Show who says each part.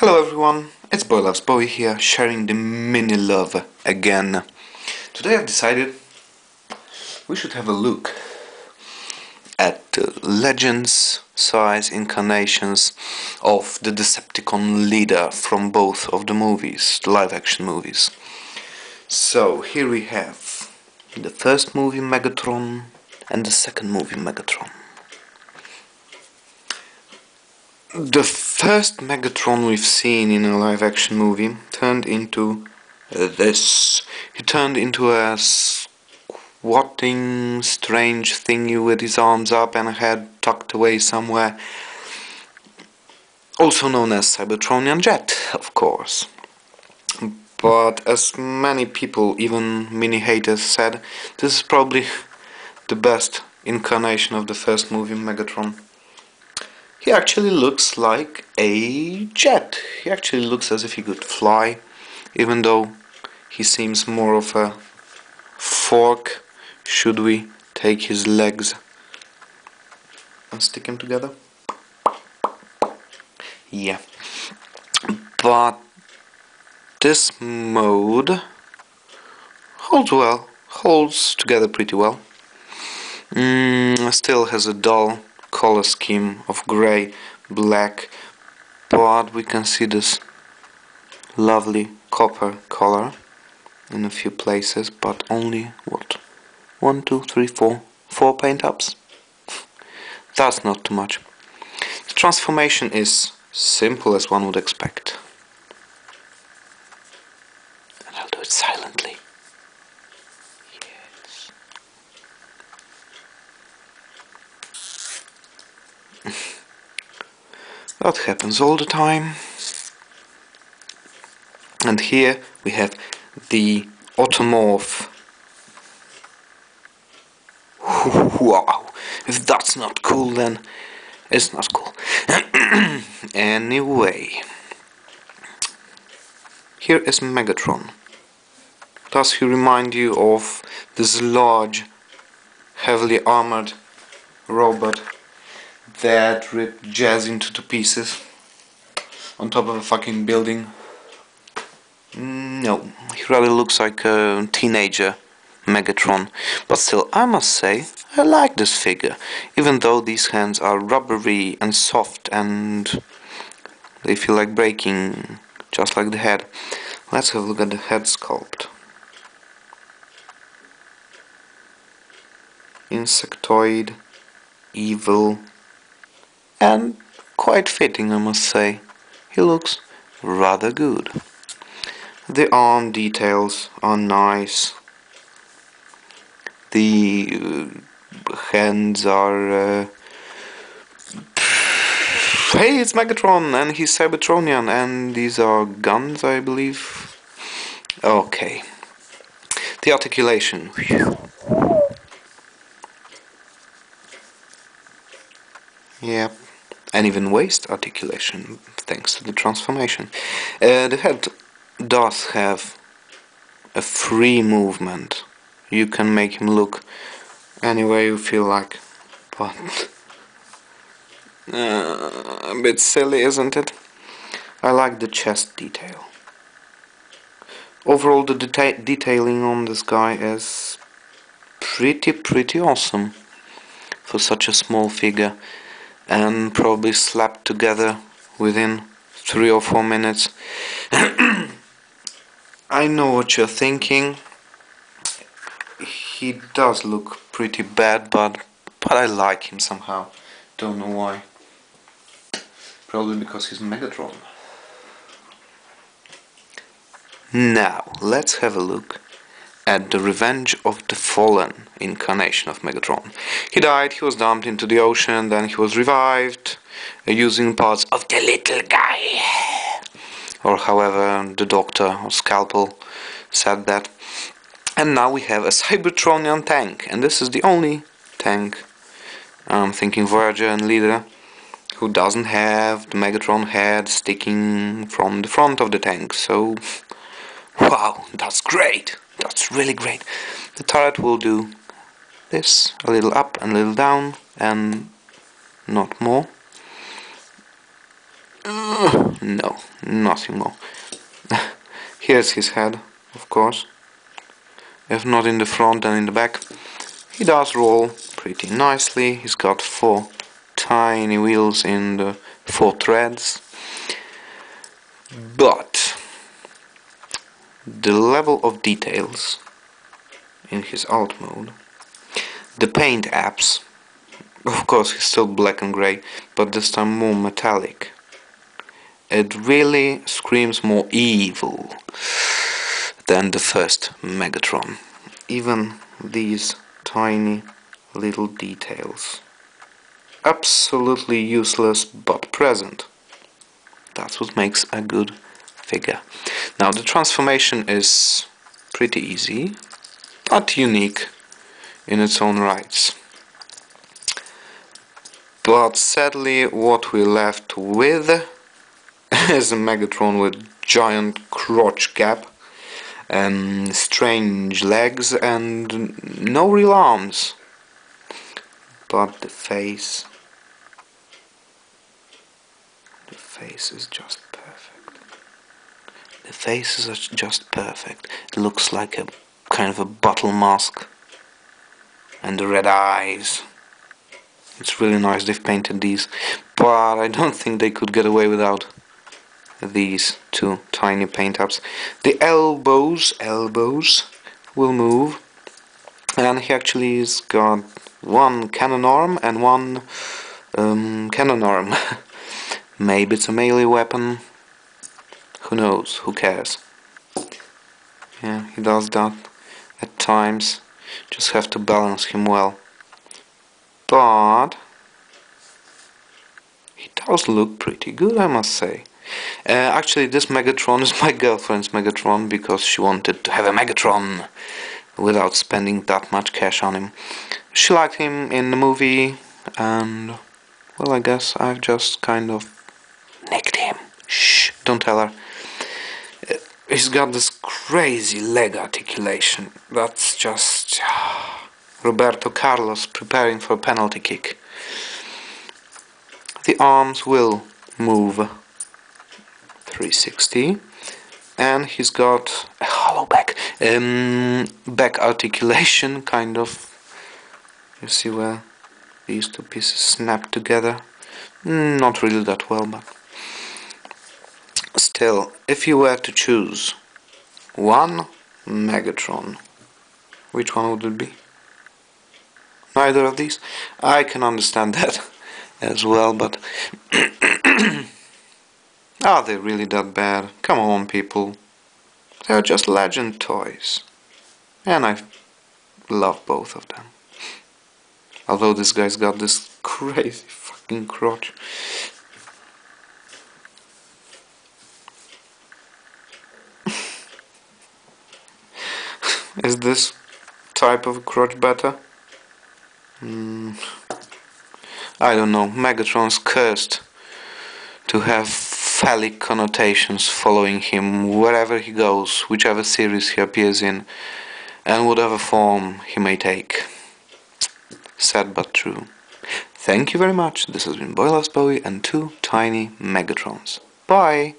Speaker 1: Hello everyone, it's Boy Loves Boy here, sharing the mini love again. Today I've decided we should have a look at the Legends size incarnations of the Decepticon leader from both of the movies, the live action movies. So here we have the first movie Megatron and the second movie Megatron. The first Megatron we've seen in a live-action movie turned into this. He turned into a squatting, strange thingy with his arms up and a head tucked away somewhere. Also known as Cybertronian Jet, of course. But as many people, even mini-haters, said, this is probably the best incarnation of the first movie, Megatron. He actually looks like a jet. He actually looks as if he could fly, even though he seems more of a fork. Should we take his legs and stick him together? Yeah. But this mode holds together pretty well. Still has a dull color scheme of grey, black, but we can see this lovely copper color in a few places, but only what? 1, 2, 3, 4 paint ups. That's not too much. The transformation is simple as one would expect. And I'll do it silently. Yes. That happens all the time. And here we have the Automorph. Wow, if that's not cool, then it's not cool. Anyway, here is Megatron. Does he remind you of this large, heavily armored robot that ripped Jazz into two pieces on top of a fucking building? No, he rather looks like a teenager Megatron, but still, I must say, I like this figure, even though these hands are rubbery and soft and they feel like breaking, just like the head. Let's have a look at the head sculpt. Insectoid, evil, and quite fitting, I must say. He looks rather good. The arm details are nice. The hands are... Hey, it's Megatron and he's Cybertronian, and these are guns, I believe. Okay. The articulation. Yep. And even waist articulation, thanks to the transformation. The head does have a free movement. You can make him look any way you feel like, but a bit silly, isn't it? I like the chest detail. Overall, the detailing on this guy is pretty awesome for such a small figure, and probably slapped together within 3 or 4 minutes. I know what you're thinking. He does look pretty bad, but I like him somehow. Don't know why. Probably because he's Megatron. Now, let's have a look at the Revenge of the Fallen incarnation of Megatron. He died, he was dumped into the ocean, then he was revived using parts of the little guy. Or however the doctor or Scalpel said that. And now we have a Cybertronian tank, and this is the only tank, I'm thinking Voyager and Leader, who doesn't have the Megatron head sticking from the front of the tank. So, wow, that's great. That's really great. The turret will do this, a little up and a little down, and not more. No, nothing more. Here's his head, of course. If not in the front, then in the back. He does roll pretty nicely. He's got 4 tiny wheels in the 4 threads. But the level of details in his alt mode, the paint apps, of course he's still black and grey, but this time more metallic. It really screams more evil than the first Megatron. Even these tiny little details. Absolutely useless but present. That's what makes a good figure. Now the transformation is pretty easy, but unique in its own rights. But sadly what we're left with is a Megatron with giant crotch gap, strange legs and no real arms. But the face is just perfect. The face is just perfect. It looks like a kind of a bottle mask. And the red eyes. It's really nice they've painted these. But I don't think they could get away without these 2 tiny paint apps. The elbows will move. And he actually has got 1 cannon arm and 1 cannon arm. Maybe it's a melee weapon. Who knows? Who cares? Yeah, he does that at times. Just have to balance him well. But he does look pretty good, I must say. Actually, this Megatron is my girlfriend's Megatron because she wanted to have a Megatron without spending that much cash on him. She liked him in the movie, and well, I guess I've just kind of nicked him. Shh, don't tell her. He's got this crazy leg articulation. That's just Roberto Carlos preparing for a penalty kick. The arms will move 360, and he's got a hollow back. Back articulation, kind of. You see where these 2 pieces snap together? Not really that well, but still, if you were to choose 1 Megatron, which one would it be? Neither of these? I can understand that as well, but are they really that bad? Come on, people. They are just legend toys. And I love both of them. Although this guy's got this crazy fucking crotch. Is this type of crotch better? I don't know. Megatron's cursed to have phallic connotations following him wherever he goes, whichever series he appears in, and whatever form he may take. Sad but true. Thank you very much. This has been Boy Loves Bowie and 2 tiny Megatrons. Bye!